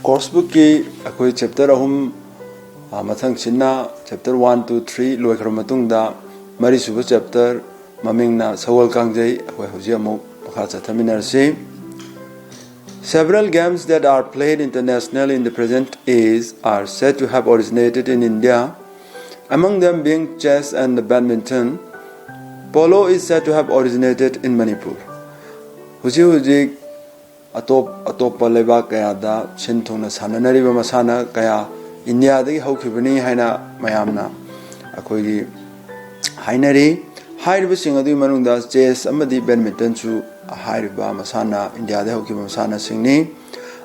Course book ki akoi chapter ahum mathang chinna chapter 1 to 3 loi khar matung da mari suba chapter mamingna sawal kangjai akoi hoji amuk pakha chathaminar si. Several games that are played internationally in the present age are said to have originated in India, among them being chess and badminton. Polo is said to have originated in Manipur. Huji atop paleba kaya da shinthongna sananariba masana kaya India dagi haukhibani haina mayamna akoi hainari hairiba singadu manungda chess amadi badminton chu hairiba masana India da haukhibama masana singni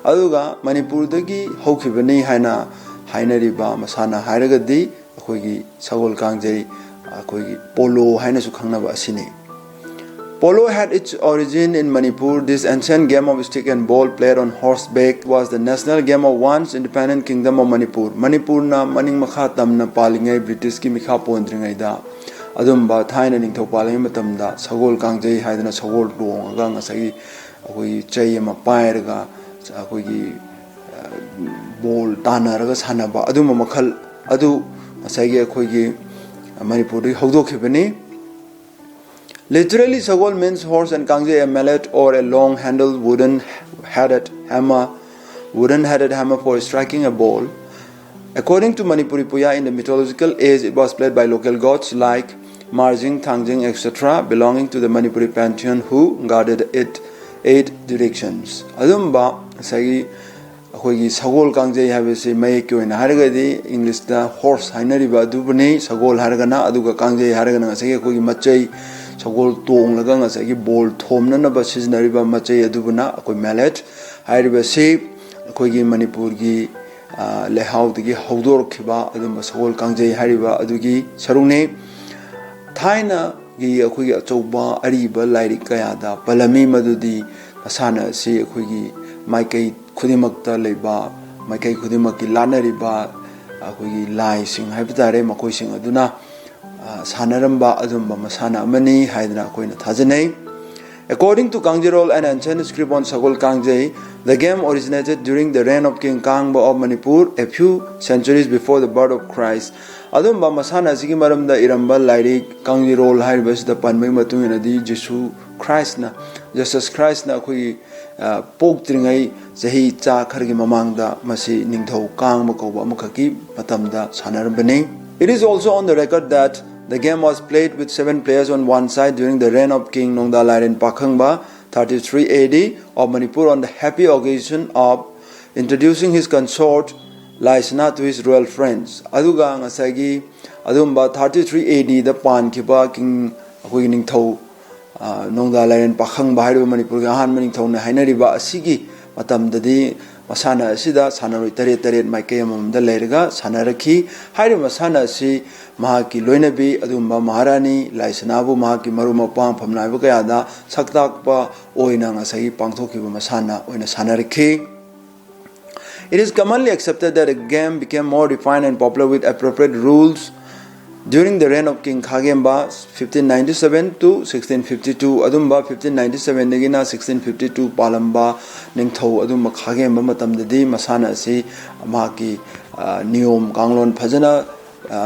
aduga Manipur dagi haukhibani haina hainariba masana hairagadi akoi sagol kangjai akoi polo haina su khangnaba asini. Polo had its origin in Manipur. This ancient game of stick and ball played on horseback was the national game of once independent kingdom of Manipur. Manipur na maning makha tamna palingai British ki mikha pondringai da adumba thaina ningthau palingai matamda sagol kangjai haidana sagol dong aga ngasai akoi chai ama pairaga akoi ball tanaraga sanaba aduma makhal adu ngasai akoi gi Manipur ri hawdokhibani. Literally, sagol means horse and kangjai a mallet or a long-handled wooden-headed hammer for striking a ball. According to Manipuri Puya, in the mythological age, it was played by local gods like Marjing, Thangjing, etc., belonging to the Manipuri pantheon, who guarded it 8 directions. Adumba sagi akhoi sagol kangjai habese mai kyoina haragadi English da horse hainariba dubani sagol haragana aduga kangjai haragana sagi akhoi machai sagol tong laga ngasagi ball thomna na ba siznariba machai adubuna akoi mallet hairiba se akoi gi Manipur gi lehau digi hawdor khiba adum sagol kangjai hairiba adugi sarungne thaina gi akoi gi achouba ariba lairi kaya da palami madudi asana se akoi gi maikai khudimakta leiba maikai khudimakki lanariba akoi gi lai sing haibitare makoi sing aduna sanaramba adumba masana amani haidna koina thajanai. According to Kangjirol, an ancient script on Sagol Kangjai, the game originated during the reign of King Kangba of Manipur a few centuries before the birth of Christ. Adumba masana sigi maramda iramba lairi Kangjirol haibas the panmai matungina di Jesus Christ na koi pok tringai jahi cha khargi mamangda masi ningthau kangba koba amukhaki matamda sanarambani. It is also on the record that the game was played with 7 players on one side during the reign of King Nongda Lairen Pakhangba 33 AD of Manipur on the happy occasion of introducing his consort Laisana to his royal friends. Aduga ngasagi adumba 33 AD the pan khiba King Huining Thau Nongda Lairen Pakhangba hairu Manipur ga han maning thau na hainariba asigi matam dadi masana asida sanaroi taret maikay amamda leiraga sanarakhi hairi masana asi mahaki loinabi adumba maharani laisanabu mahaki marumapang phamnaiba kayada saktakpa oina ngasai pangthokiba masana oina sanarakhi. It is commonly accepted that a game became more refined and popular with appropriate rules during the reign of King Khagemba 1597 to 1652. Adumba 1597 nagina 1652 palamba ningthau adumba Khagemba matamdadi masana asi mahaki niyom kanglon phajana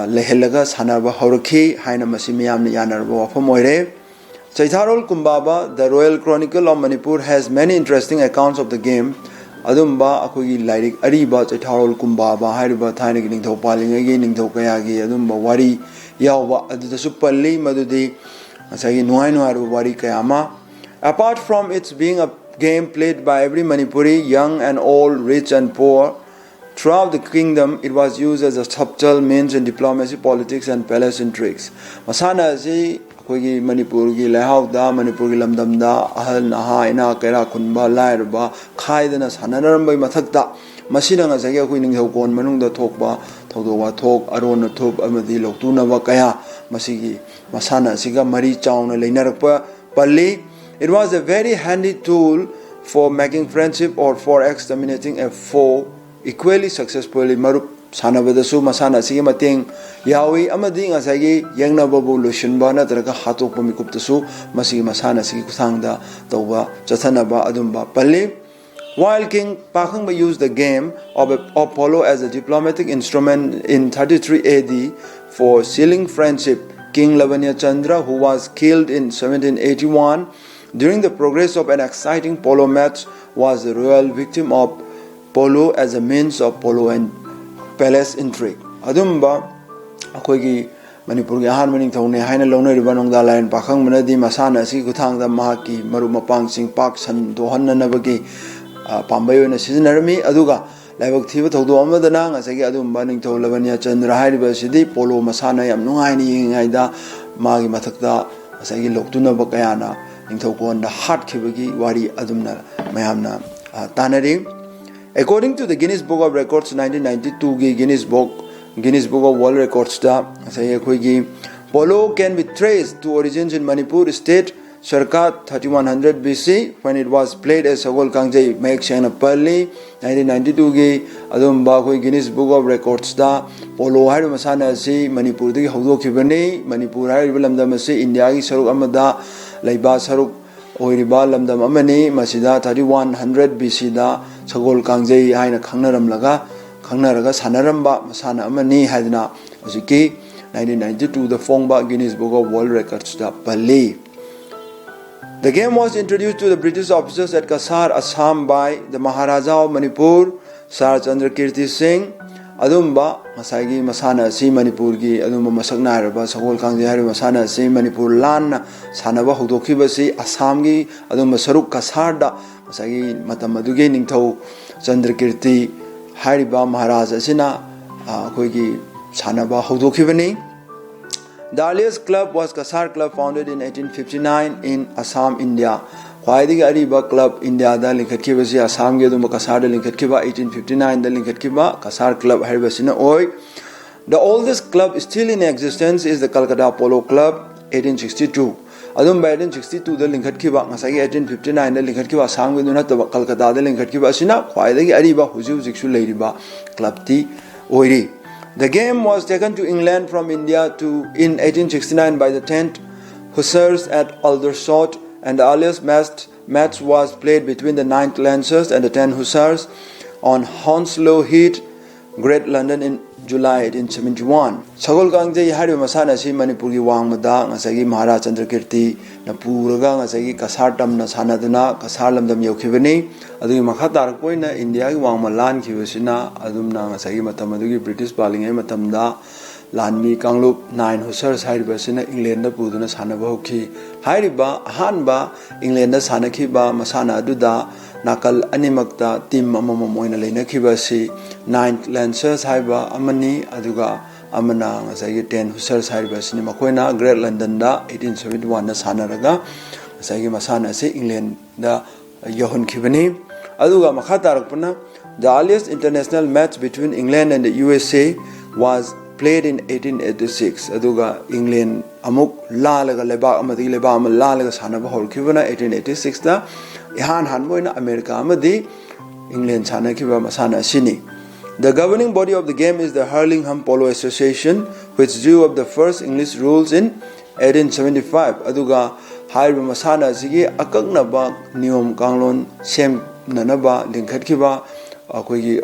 lehelaga sanarba haurakhi haina masi miyamna yanarba wafam oire. Chaitharol Kumbaba, the Royal Chronicle of Manipur, has many interesting accounts of the game. Adumba akogi lairik ariba Chaitharol Kumbaba hairiba thainagi ningthau palingagi ningthau kayagi adumba wari yawba adudasu palli madudi asagi nuai wari kayama. Apart from its being a game played by every Manipuri, young and old, rich and poor, throughout the kingdom, it was used as a subtle means in diplomacy, politics and palace intrigues. Masana si akogi Manipur gi lehau da Manipur gi lamdam da ahal naha ina kaira khunba lairba khaidana sananarambai mathakta masina ngasagi akoi ningthau kon manungda thokba thodowa thok arona thup amadi loktunaba kaya masigi masana siga mari chauna leinarakpa palli. It was a very handy tool for making friendship or for exterminating a foe equally successfully. Marup sanabadasu masana sigi mateng yawi amadi ngasagi yengnababu lushinba natraga hatokpa mikuptasu masigi masana sigi kuthangda tawba chathanaba adumba palli. While King Pakhangba used the game of polo as a diplomatic instrument in 33 AD for sealing friendship, King Lavanya Chandra, who was killed in 1781 during the progress of an exciting polo match, was the royal victim of polo as a means of polo and palace intrigue. Adumba akoigi Manipur gi ahan maning thone haina lonoi riba nongda lain pakhang manadi masana asi kuthang da mahaki maru mapang sing pak san dohan na bagi pambayo na sizinarami aduga laibak thiba thodo amadana ngasagi adumba ning tho Lavanya Chandra hariba sidi polo masana yam nungai ni ngai da magi mathakda asagi loktuna bakayana ning tho ko na hat khibagi wari adumna mayamna tanari. According to the Guinness Book of Records 1992 gi Guinness Book of World Records da say akoigi polo can be traced to origins in Manipur state circa 3100 BC when it was played as Sagol Kangjai Mek Shana Pali 1992 gi adumba koi Guinness Book of Records da polo hai masana si Manipur dagi hawdokhibani. Manipur hai lamdam si India gi saruk amada laiba saruk oiriba lamdam amani masida 3100 BC da Sagol Kangjai haina khangnaramlaga khangnaraga sanaramba masana amani haidna hojiki 1992 the Fongba Guinness Book of World Records da Pali. The game was introduced to the British officers at Kasar, Assam by the Maharaja of Manipur, Sar Chandrakirti Singh. Adumba Masagi Masana Si Manipur gi Adumba Masakna Raba Sagol Kangjai Hari Masana Si Manipur Lan Sanaba Hudokibasi Assam gi Adumba Saruk Kasar da Masagi Matamadugi Ningtho Chandrakirti Hariba Maharaja Sina Koigi Sanaba Hudokibani. The earliest club was Kasar Club, founded in 1859 in Assam, India. Khwaidigi ariba club India da linkhatkiba si Assam ge dum Kasar da linkhatkiba 1859 da linkhatkiba Kasar Club haribasina oi. The oldest club still in existence is the Calcutta Polo Club 1862. Adum by 1862 da linkhatkiba ngasagi 1859 da linkhatkiba Assam ge duna ta Calcutta da linkhatkiba asina khwaidigi ariba huju jiksu leiriba club ti oiri. The game was taken to England from India in 1869 by the 10th Hussars at Aldershot, and the earliest match was played between the 9th Lancers and the 10th Hussars on Hounslow Heath, Great London in July 1871. Sagol Kangjai hari masana si Manipur gi wangmada ngasagi Maharaja Chandrakirti na puraga ngasagi Kasar tamna sanaduna Kasar lamdam yokhibani adu makhatar koina India gi wangma lan khibasina adumna ngasagi matam adu gi British palingai matamda lanmi Kanglup 9 Hussars haribasina England da puduna sanaba hokhi hariba ahanba England da sanakhiba masana aduda nakal animakta team amamam oina leinakhiba si 9th Lancers haiba amani aduga amana ngasagi 10 Hussars haiba sini makoina Great London da 1871 na sanaraga ngasagi masana si England da yohon khibani aduga makhatarakpana. The earliest international match between England and the USA was played in 1886. Aduga England amuk lalaga leba amadi leba am lalaga sanaba holkhibana 1886 da ihan hanboina America amadi England sanakhiba masana sini. The governing body of the game is the Hurlingham Polo Association, which drew up the first English rules in 1875. Aduga haiba masana sigi akagnaba niyom kanglon sem nanaba linkhatkiba akoigi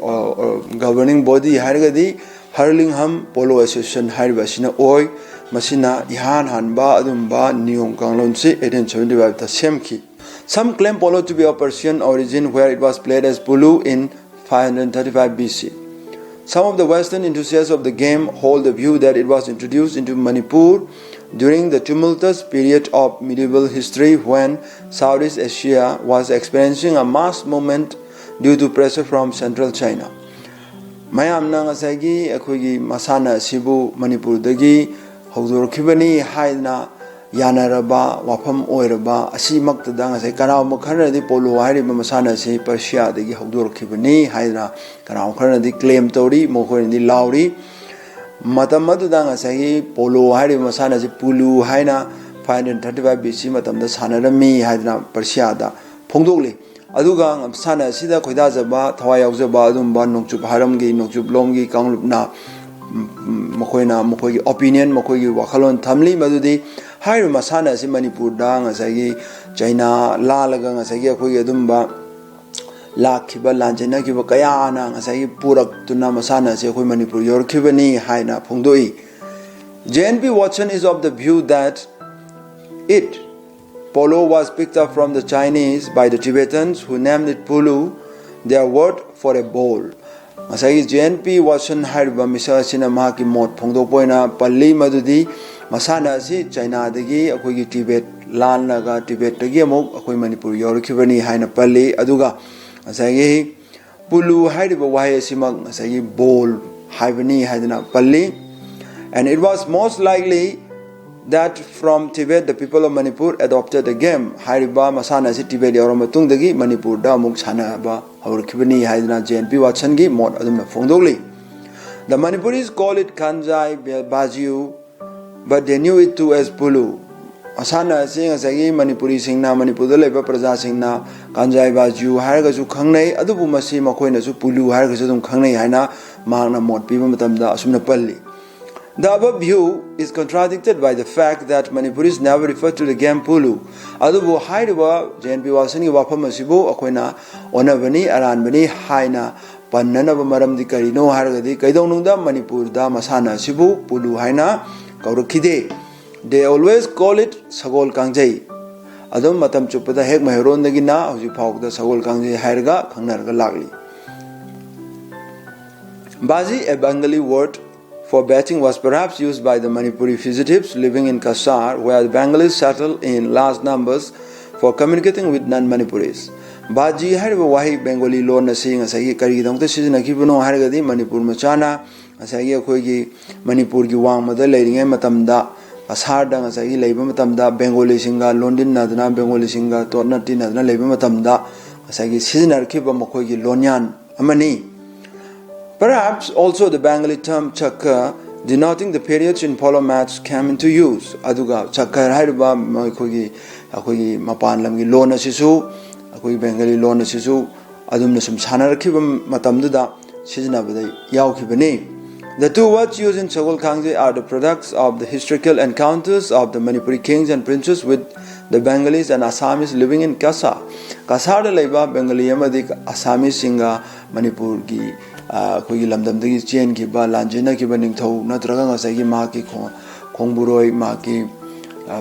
governing body harigadi Hurlingham Polo Association haribasina oi masina ihan hanba adumba niyom kanglon si 1875 ta semki. Some claim polo to be of Persian origin, where it was played as pulu in 535 BC. Some of the Western enthusiasts of the game hold the view that it was introduced into Manipur during the tumultuous period of medieval history when Southeast Asia was experiencing a mass movement due to pressure from central China. Mayamna ngasagi akoigi masana sibu Manipur dagi hawdorkhibani haina yanaraba wafam oiraba asimakta da ngasai kanaw makharadi polo hairiba masana si Persia dagi hawdorkhibani haina kanaw kharadi claim tori mokhorindi lauri matamadu da ngasai polo hairiba masana si pulu haina 535 BC matamda sanarami haina Persia da phongdokli aduga sana sida khoida jaba thawai yaujaba adumba nokchup haramgi nokchup lomgi kanglupna makoina makoigi opinion makoigi wakhalon thamli madudi hairu masana si Manipur da ngasagi China lalaga ngasagi akhoi adumba लाखिबा लांजेनाखिबा कयाना ngasai purak tuna masana se khoi Manipur yorkhibani haina phongdoi. JNP Watson is of the view that polo was picked up from the Chinese by the Tibetans who named it Pulu, their word for a bowl. Masai JNP Watson haiba misa sina mahaki mot phongdo poina palli madudi masana si China dagi akhoi Tibet lan naga Tibet dagi amok akhoi Manipur yorkhibani haina palli aduga masai Pulu haiba wahi simak masai bowl haibani haidana palli. And it was most likely that from Tibet the people of Manipur adopted the game. Hariba masana si Tibet yoromatung dagi Manipur da muk sana ba haurkibani haidana JNP Watson gi mod adumna phongdogli. The Manipuris call it Kanjai Bajiu, but they knew it too as Pulu. Masana sing asagi Manipuri singna Manipur da leba praja singna Kanjai Bajiu harga su khangnai adubu masi makoina su Pulu harga su dum khangnai haina magna mod piba matamda asumna palli. The above view is contradicted by the fact that Manipuris never refer to the game Pulu. Adubu haiduba JNP Watson gi wafam asibu akoina onabani aranbani haina pannanaba maramdi karino haragadi kaidonungda Manipur da masana asibu Pulu haina kaurakhide. They always call it Sagol Kangjai. Adum matam chupada hek maheron dagi na hoji phawda Sagol Kangjai hairaga khangnarga lagli. Baji, a Bengali word for betting, was perhaps used by the Manipuri fugitives living in Kasar, where the Bengalis settled in large numbers for communicating with non-Manipuris. Baji hariba wahi Bengali law na sing asagi kari dangta sizinakibano harigadi Manipur machana asagi akhoi Manipur gi wangmada leiringai matamda Kasar dang asagi leiba matamda Bengali singa London nadana Bengali singa Tornati nadana leiba matamda asagi sizinarkiba makhoi gi lonyan amani. Perhaps also the Bengali term Chakkar, denoting the periods in polo match, came into use. Aduga Chakkar hairuba akhoi mapan lamgi lona sisu akhoi Bengali lona sisu adumna sum sanarakhiba matamduda sizinabada yaukhibani. The two words used in Sagol Kangjai are the products of the historical encounters of the Manipuri kings and princes with the Bengalis and Assamese living in Kasar. Kasar da leiba Bengali amadi Assamese singa Manipur gi akhoi lamdamdagi chen ki ba lanjena ki ba ningthau natraga ngasai ma ki khongburoi ma ki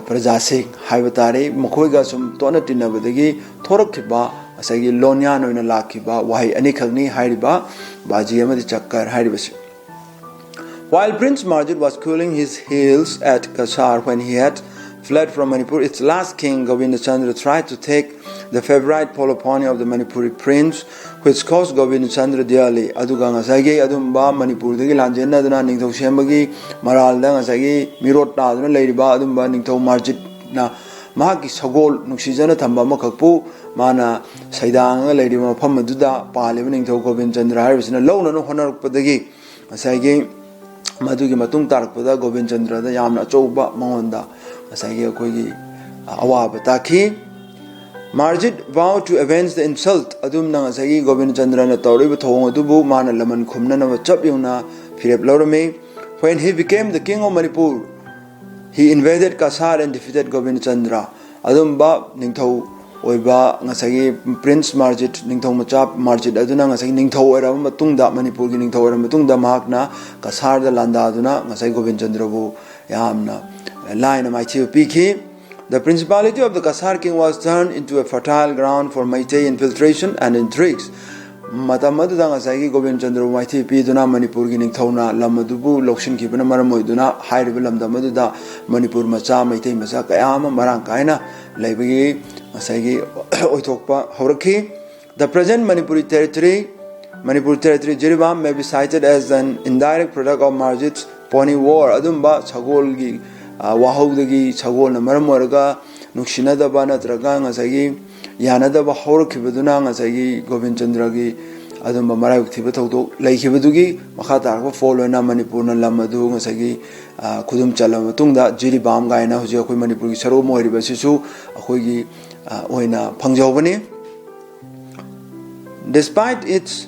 prajasing haibatare makhoi ga sum tona tinabadagi thorakhiba asai lonyan oina lakhiba wahi ani khagni hairiba baji amadi Chakkar hairibasi. While Prince Marjit was cooling his heels at Kasar when he had fled from Manipur, its last king Govinda Chandra tried to take the favorite polo pony of the Manipuri prince, which cost Govinda Chandra dearly. Aduga ngasai adumba Manipur dagi lanjena dana ningthau sembagi maral da ngasai mirot na dana leiriba adumba ningthau Marjit na mahaki sagol nuksijana thamba makhakpu mana saidanga leiriba mafam aduda paliba ningthau Govinda Chandra haibasina lawna no honarukpadagi ngasai madugi matung tarakpada Govinda Chandra da yamna achouba mangonda ngasai akhoi awaba takhi. Marjit vowed to avenge the insult. Adum nang asagi Govinda Chandra na tauriba thong adubu mana laman khumna na chap yuna phirep lorame. When he became the king of Manipur, he invaded Kasar and defeated Govinda Chandra. Adum ba ningthau oiba ngasagi Prince Marjit ningthau machap Marjit aduna ngasagi ningthau era matungda Manipur gi ningthau era matungda mahakna Kasar da landa aduna ngasagi Govinda Chandra bu yamna line of Piki. The principality of the Kasar king was turned into a fertile ground for Meitei infiltration and intrigues. Matamadda ngasai Govinda Chandra Meitei piduna Manipur gi ningthauna lamadubu lokshin kibana maram oiduna hairiba lamdamaduda Manipur macha Meitei macha kayama marang kaina leibagi ngasai oithokpa haurakhi. The present Manipur territory Jiribam may be cited as an indirect product of Marjit's pony war. Adumba Sagol gi Wahaudagi Sagol na Maramorga Nukshinadaba Natraga Ngasagi Yanadaba Horakibaduna Ngasagi Govinda Chandra gi Adumba Marai Tibato Laikibadugi Makata following Manipurna Lamadu Ngasagi Kudum Chalamatunda Jiribam Gaina Hujaki Manipur Saro Moribasisu Ahogi Oina Pangjobani. Despite its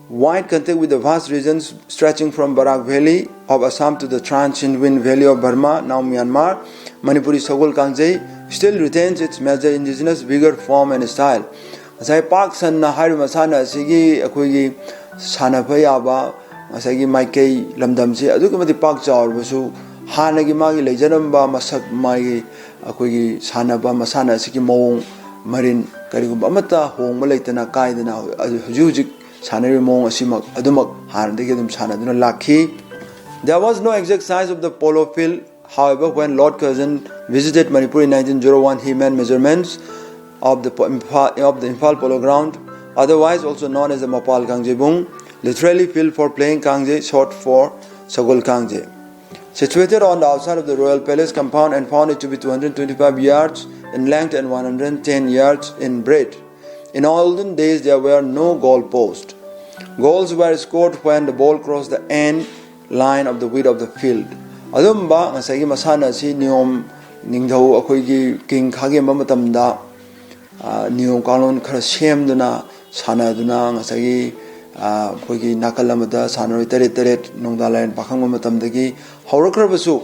wide contact with the vast regions stretching from Barak Valley of Assam to the Trans-Sindhwin Valley of Burma, now Myanmar, Manipuri Sagol Kangjai still retains its major indigenous vigor, form and style. asai pak san na hairu masana sigi akhoi sana phaya asai maikai lamdam se adu ke mati pak chaur basu hana gi magi leijaram ba masak mai akhoi sana ba masana sigi mong marin kari gum amata hong ma leitana kaidana hujujik sana ri mong asimak adumak han de gedum sana duna lakhi. There was no exact size of the polo field. However, when Lord Curzon visited Manipur in 1901, he made measurements of the Imphal Polo Ground, otherwise also known as the Mapal Kangjebung, literally field for playing Kangje, short for Sagol Kangje. Situated on the outside of the Royal Palace compound and found it to be 225 yards in length and 110 yards in breadth. In olden days, there were no goal posts. Goals were scored when the ball crossed the end line of the width of the field. Adumba ngasai masana si niyom ningthau akhoi gi king khage matamda niyom kalon khara semduna sanaduna ngasai akhoi gi nakalamada sanaroi teret nongdalain pakhang matamdagi haurakharbasu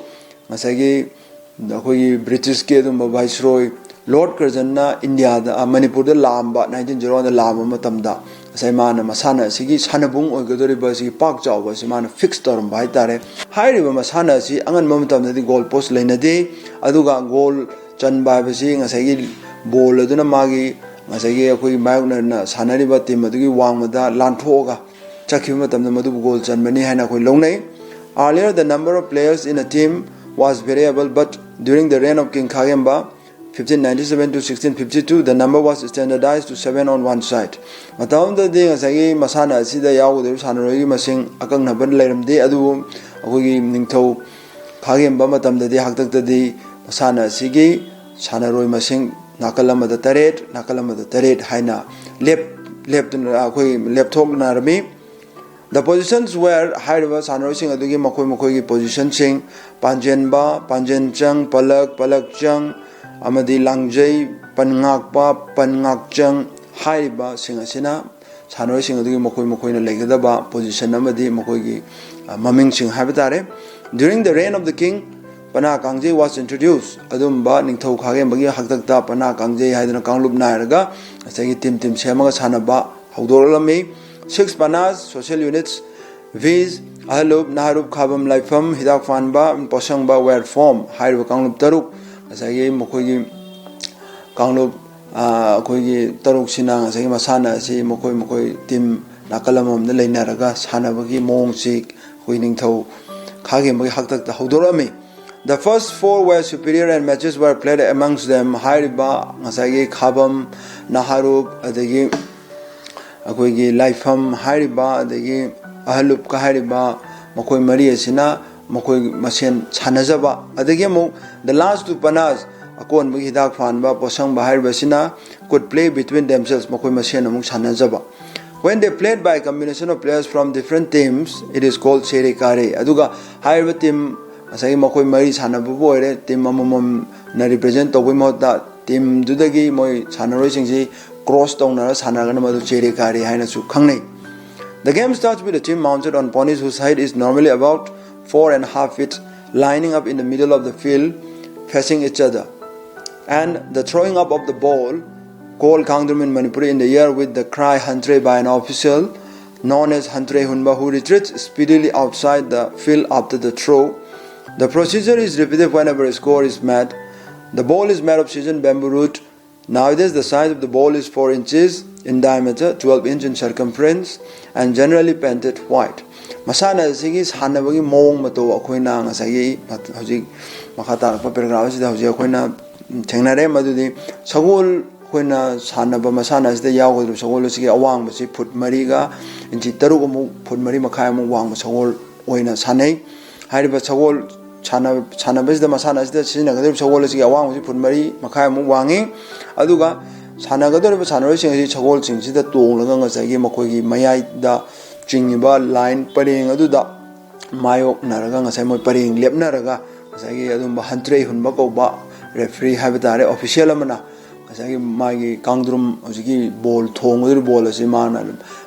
ngasai gi akhoi gi British ke dum viceroy Lord Curzon na India da Manipur da lamba 1901 da lamba matamda asai mana masana sigi sanabung oigadori ba sigi pak chaw ba simana fix torum bai tare hairi ba masana si angan mamutam da goal post laina de aduga goal chan ba ba si ngasai gi ball aduna magi ngasai gi akoi mayuna na sanari ba team adugi wangmada lanthoga chakhi matam da madu goal chan bani haina koi longnai. Earlier the number of players in a team was variable, but during the reign of King Khagemba 1597 to 1652, the number was standardized to 7 on one side. Matam da de ngasai masana sida yawu sanaroi masing akang naban lairamde adu akhoi ningthau Khagemba matam da de haktak da de masana sigi sanaroi masing nakalamada taret haina left thok narami. The positions were higher sanaroi sing adugi makoi gi position sing panjenba panjenchang palak chang amadi langjai pangakchang haiba singasina sanoi sing adugi makoi na legada position amadi makoi gi maming sing habitare. During the reign of the king, Pana Kangje was introduced. Adumba ningthau Khagemba gi haktakta Pana Kangje haidana kanglup nairaga asai tim semaga sanaba hawdoralami. 6 panas social units viz ahalup naharup khabam laifam hidak fanba posangba were formed. Haiba kanglup taruk asai makoi gi kanglup akhoi gi taruk sina asai masana si makoi tim nakalamam na leinaraga sanabagi mong si khoi ningthau Khagemba gi haktakta hawdorami. The first 4 were superior and matches were played amongst them. Haiba ngasai khabam naharup adagi akhoi gi laifam haiba adagi ahalup ka haiba makoi mari asina makoi masen chanajaba adagi mo the last 2 panas akon bagi hidak fanba posang bahar basina could play between themselves makoi masen among chanajaba. When they played by a combination of players from different teams, it is called sere kare. Aduga haiba team asai makoi mari sanabu boire team amamam na represent tawai mota team dudagi moi sanaroi singsi cross tawna sanagana madu sere kare haina su khangnei. The game starts with a team mounted on ponies whose height is normally about 4.5 feet, lining up in the middle of the field facing each other, and the throwing up of the ball called Kangdrum in Manipur in the air with the cry Hantre by an official known as Hantre Hunba, who retreats speedily outside the field after the throw. The procedure is repeated whenever a score is met. The ball is made of seasoned bamboo root. Nowadays the size of the ball is 4 inches in diameter, 12 inches in circumference, and generally painted white. Masana sigi sanabagi mong mato akoina ngasai hojik makata pa paragraph sida hojik akoina thengnare madudi sagol koina sanaba masana sida yawgadu sagol sigi awang basi foot mariga inchi tarugo mu foot mari makhai mu wang sagol oina sanai hariba sagol chanabas da masana sida sinagadab sagol sigi awang basi foot mari makhai mu wangi aduga sanagador sanaroi sing sagol sing sida tonglaga ngasai makoi mayai da chingiba line paring aduda mayok naraga ngasai moi paring lepnaraga ngasai adumba Hantre Hunba ko ba referee habitare official amana ngasai magi Kangdrum hojiki ball thongodir ball asi mana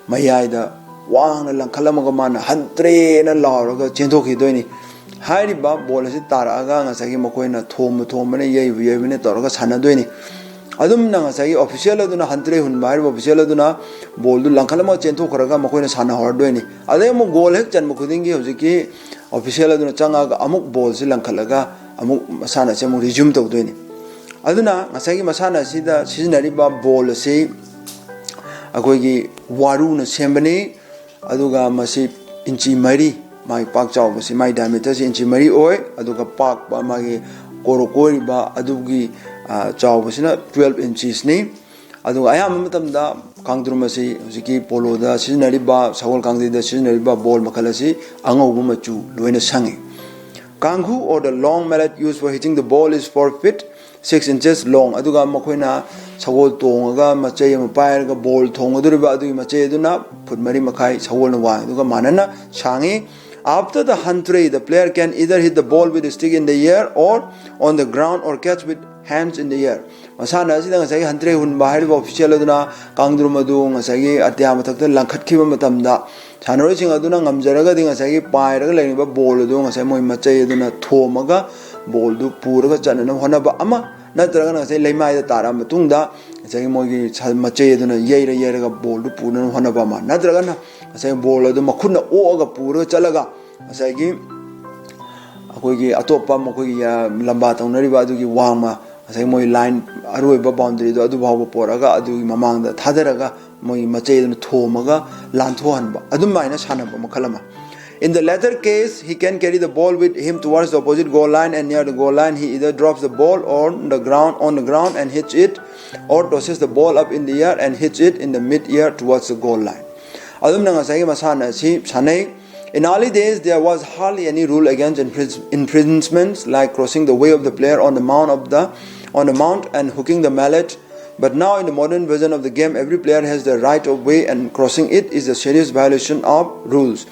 mayai da wang langkhalamaga mana Hantre na laraga chenthokhi doini hariba ball asi taraga ngasai makoina thom ne yei ne taraga sana doini adum na ngasai official aduna hantre hun bai official aduna ball du langkhalama chento kharaga makoina sana hordoi ni ade mo goal hek chan mo khudingi hojiki official aduna changa ga amuk ball si langkhalaga amuk masana che mo resume tawdoi ni aduna ngasai gi masana sida seasonary ba ball si akoi gi waru na sembani aduga masi inchi mari mai pak chaw masi mai diameter si inchi mari oi aduga pak ba magi korokori ba adugi chaw basina 12 inches ni aduga ayam matamda kangdrumasi hojiki polo da seasonary ba sagol kangdi da seasonary ba ball makalasi angau bu machu loina sangi kanghu or the long mallet used for hitting the ball is 4 feet 6 inches long aduga makoina sagol tonga machay ma pair ga ball thong aduriba adugi machay aduna foot mari makai sagol na wa aduga manana sangi. After the hunt tray, the player can either hit the ball with a stick in the air or on the ground or catch with hands in the air. Masana sida ngasai hunt tray hun bahari ba official aduna kangdrum adu ngasai atya mathakta langkhat khiba matamda sanaroi sing aduna ngamjaraga ding ngasai pairaga leniba ball adu ngasai moi macai aduna thomaga ball du puraga chanana honaba ama natraga ngasai leimai da tara matungda ngasai moi gi macai aduna yeira yeiraga ball du purana honaba ma natraga na ngasai ball adu makhuna oga puraga chalaga ngasai gi akoi gi atopa mokoi gi lamba taunariba adu gi wangma ngasai moi line aroiba boundary do adu bawba poraga adu gi mamangda thadaraga moi macai aduna thomaga lanthohanba adu maina sanaba makhalama. In the latter case, he can carry the ball with him towards the opposite goal line, and near the goal line, he either drops the ball on the ground and hits it, or tosses the ball up in the air and hits it in the mid-air towards the goal line. In early days, there was hardly any rule against infringements like crossing the way of the player on the mount and hooking the mallet. But now, in the modern version of the game, every player has the right of way, and crossing it is a serious violation of rules.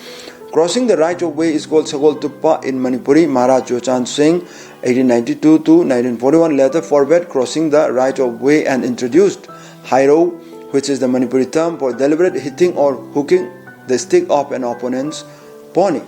Crossing the right of way is called Sagol Tuppa in Manipuri. Maharaj Chochan Singh, 1892 to 1941, later forbade crossing the right of way and introduced Hairo, which is the Manipuri term for deliberate hitting or hooking the stick of an opponent's pony.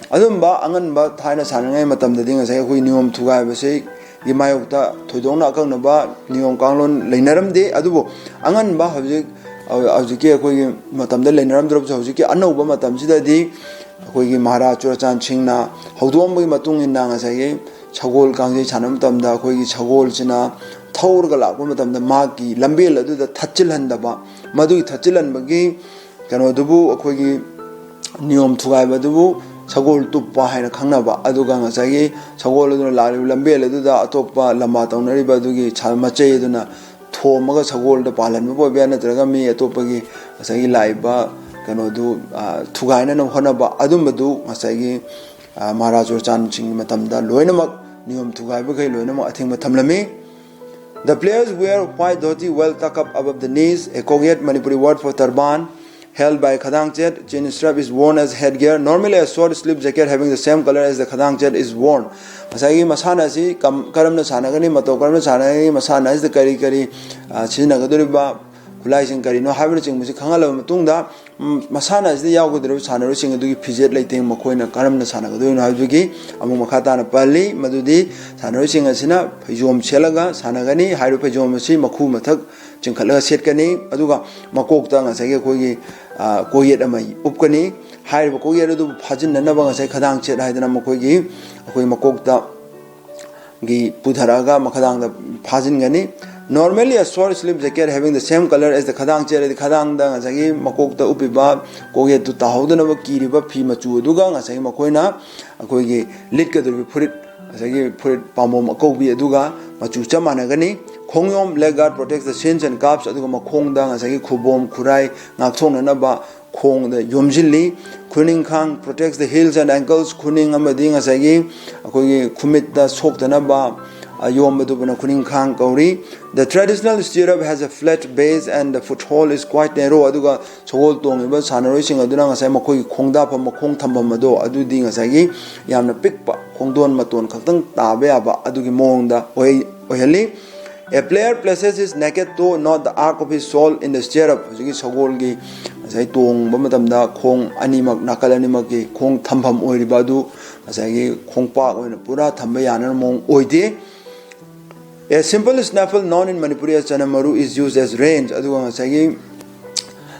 Adumba Anganba Thina Sanangai Matam the Ding as a Nium Tugai Base, Yimayota, Todona Kanaba, Nium Kanglon, Lenaram de Adubo, Anganba Hajik, Aziki, Matam the Lenaram drops Hojiki, Anoba Matam Sida. Akoigi Maharaj Chochan Singna Hodombi Matung in Nangasay, Chagol Kangi Chanam Tamda, Koigi Chagol China, Taurgala, Gumatam the Maki, Lambilla do the Tachilan Daba, Madu Tachilan Bagi, Kanodubu, Akoigi Nium Tugai Badubu, Chagol Tupa and Kanaba, Adugangasay, Chagol Lambilla do the Atopa Lamata Naribadugi, Chalmache Duna, Tomaga Chagol the Palan, Bobana Dragami, Atopagi, Asai Laiba. Do Tugaina no Honaba Adumadu, Masagi, Maharaj Chochan Singh Matamda, Loinamak, Nium Tugai Bukai, Loinama, I think Matamlami. The players wear white dhoti well tucked up above the knees, a Kogiat Manipuri word for turban, held by a Khadang Chet. Chin strap is worn as headgear. Normally, a short sleeve jacket having the same color as the Khadang Chet is worn. Masagi Masana si, Karamna Sanagani, Matokaramna Sanagani, Masana is the Kari Kari, Chinagaduriba. Kulai Kari no hybrid music Hangala Matunda Masana is the Yago Sanaro sing a dugi pijet lighting Makoina Karam Sana doing Hazuki, among Makatana Pali, Madudi, Sanaro sing a Sina, Pajom Chelaga, Sanagani, Hydropajomasi, Maku Matak, Chinkala Setkani, Aduga, Makokta, Sagi Kogi, Koyet Amai, Upkani, Hydro Koyedu, Pajin, and Navanga Sekadang Chet, Hydana Makogi, Akoi Makokta Gi Putaraga, Makadang the Pazingani. Normally, a short sleeve jacket having the same color as the Khadang chair, the Khadang dang, Asagi, Makokta Upiba, Koget to Tahodanova Kiriba, Pimachu Dugang, Asagi Makoina, Akogi, Litka to put it, Asagi put it Pamo Makobi Aduga, Machucha Managani, Kongyom leg guard protects the shins and calves, Adugama Kong dang, Asagi Kubom, Kurai, Nakton and Naba, Kong the Yomjili, Kuning Kang protects the heels and ankles, Kuning Amading Asagi, Akogi Kumit the Sok the Naba. The traditional stirrup has a flat base and the foothold is quite narrow. Aduga Chogol Tong, but Sanarishing Aduna Samakoi Kongda Pamakong Tambamado, Aduding Asagi, Yamna Pikpa, Kongdon Maton, Katang Tabeaba, Adugi Monda, Oyeli. A player places his naked toe, not the arc of his soul, in the stirrup. Chogolgi, as I tong, Bamatamda, Kong, Animak, Nakalanimaki, Kong Tampam Oiribadu, as I Kong Park, when Pura Tambayana Mong Oide. A simple snaffle known in Manipuri as Chanamaru is used as range. Aduga ngasagi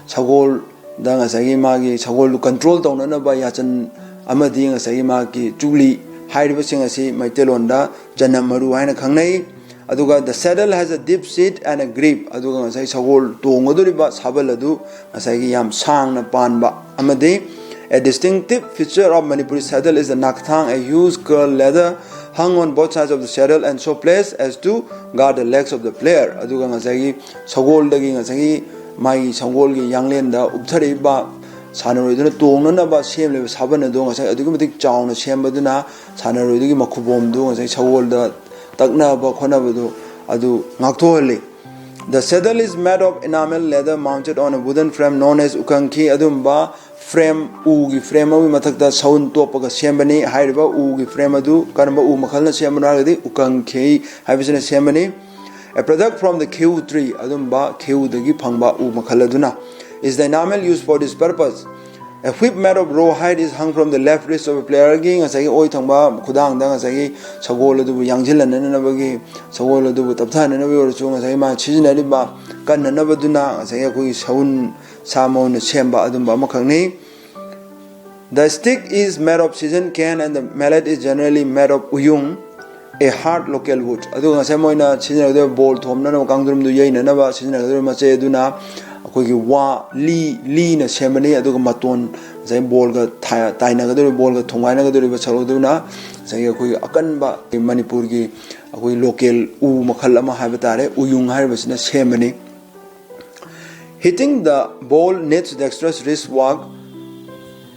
sagol da ngasagi magi sagol control tawnana ba yachan amadi ngasagi magi chuli hairiba sing asi maitelonda Chanamaru haina khangnai. Aduga the saddle has a deep seat and a grip. Aduga ngasagi sagol tongodoriba sabal adu ngasagi yam sangna panba amadi. A distinctive feature of Manipuri saddle is the nakthang, a huge curled leather hung on both sides of the saddle and so placed as to guard the legs of the player. Aduga ngasagi sagol dagi ngasagi mai sagol gi yanglen da upthari ba sanaroi duna tongna na ba semle sabana do ngasagi adugi matik chawna sembaduna sanaroi dagi makhubom do ngasagi sagol da takna ba khona ba do adu ngaktholi. The saddle is made of enamel leather mounted on a wooden frame known as ukangki. Adumba frame ugi frame awi mathakta sound topaga sembani hairiba ugi frame adu karamba u makhalna sembana gadi ukangki haibisina sembani. A product from the keu tree adumba keu dagi phangba u makhaladuna is the enamel used for this purpose. A whip made of rawhide is hung from the left wrist of a player. Ngasagi oi thangba khudang da ngasagi sagol adu yangjilan na bagi sagol adu tapthana na wi chu ngasagi ma chijinari ba kan na baduna ngasagi koi saun samon semba adumba makhangni. The stick is made of seasoned cane and the mallet is generally made of uyung, a hard local wood. Adu ngasai moina chijinari bol thomna na kangdrum du yai na ba chijinari ma che duna akogi wa li na semani aduga maton zai bol ga taina ga do bol ga thongai na ga do ba chalo do na zai akoi akan ba Manipur gi akoi local u makhal ama ha batare uyung har basina semani. Hitting the ball needs dexterous wrist work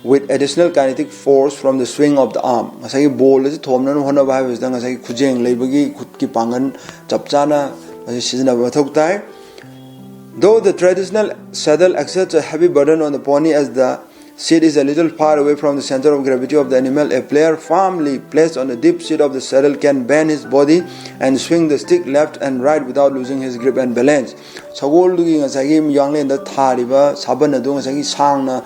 with additional kinetic force from the swing of the arm. Ngasai ball is thomna no hona ba basida ngasai khujeng leibagi khut ki pangan chapchana sijina ba thok tai. Though the traditional saddle exerts a heavy burden on the pony as the seat is a little far away from the center of gravity of the animal, a player firmly placed on the deep seat of the saddle can bend his body and swing the stick left and right without losing his grip and balance. Sagol dugi ngasagi yanglen da thariba saban adu ngasagi sangna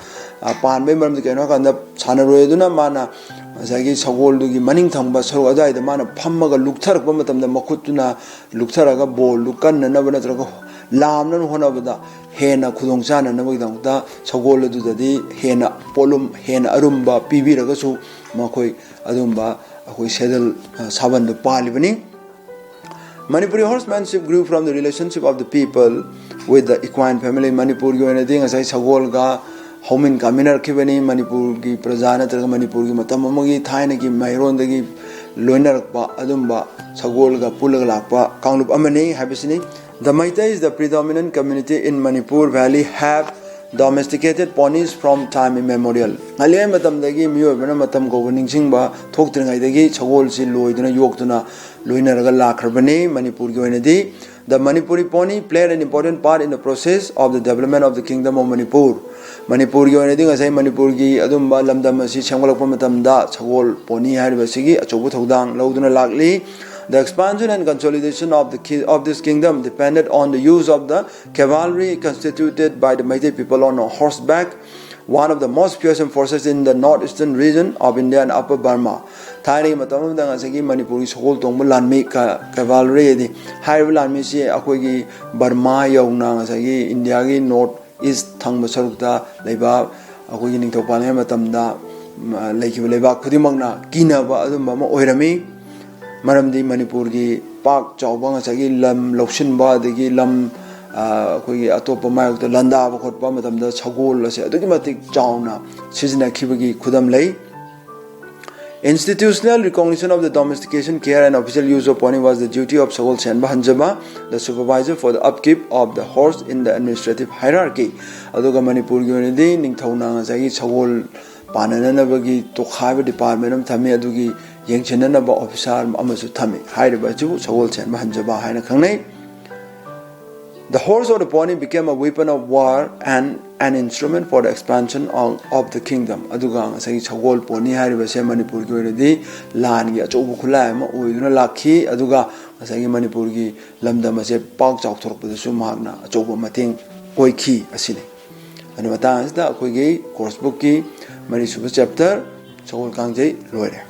pan be maram de no kanda sanaroi duna mana ngasagi sagol dugi maning thangba saru adai da mana phammaga luktharak ba matam da makhutuna luktharaga bol lukan na bana traga lamna hona bada hena khudong chana na bagdang da sagol adu dadi hena polum hena arumba pibi raga su makoi adumba akoi saddle saban do palibani. Manipuri horsemanship grew from the relationship of the people with the equine family. Manipur gi anything as I sagol ga homin kaminar kibani Manipur gi prajana tra Manipur gi matam amagi thaina gi mairon dagi loinar pa adumba sagol ga pulaga lakpa kanglup amani habisini. The Meitei is the predominant community in Manipur Valley have domesticated ponies from time immemorial. Ngaliyai matam dagi miyoibana matam ko ningsing ba thoktingai dagi sagol si loiduna yoktuna loinaraga lakrabani Manipur gi oinadi. The Manipuri pony played an important part in the process of the development of the kingdom of Manipur. Manipur gi oinadi ngasai Manipur gi adumba lamdam asi sangolakpa matam da sagol pony haribasigi achobu thodang lauduna lakli. The expansion and consolidation of this kingdom depended on the use of the cavalry constituted by the Meitei people on horseback, one of the most fearsome forces in the northeastern region of India and Upper Burma. Thai matam da ngasagi Manipuri sogol tongba lanmi cavalry di haiba lanmi si akoi Burma yauna ngasagi India gi north east thangba sarukta leiba akoi ningthokpalai matam da leikiba leiba khudimangna kinaba adumba ma oirami. Maramdi Manipur gi pak chawba ngasagi lam lokshinba dagi lam koi atopa mayokta landa ba khotpa matamda sagol ase adugi matik chawna sijina khibagi khudam lei. Institutional recognition of the domestication, care and official use of pony was the duty of Sagol Senba Hanjaba, the supervisor for the upkeep of the horse in the administrative hierarchy. Aduga Manipur gi onidi ningthauna ngasagi sagol panana bagi tokhaiba department thami adugi yengchenana ba officer amasu thami haiba ju sagol senba hanjaba haina khangnai. The horse or the pony became a weapon of war and an instrument for the expansion of the kingdom. Aduga ngasagi sagol pony haiba se Manipur gi oinadi lan gi achobu khulai ma oiduna lakhi aduga ngasagi Manipur gi lamdam ase pak chau thorpadu su magna achobu mateng oikhi asini. Ani matang asda akoi gi course book ki Mari Suba chapter sagol kangjai loire.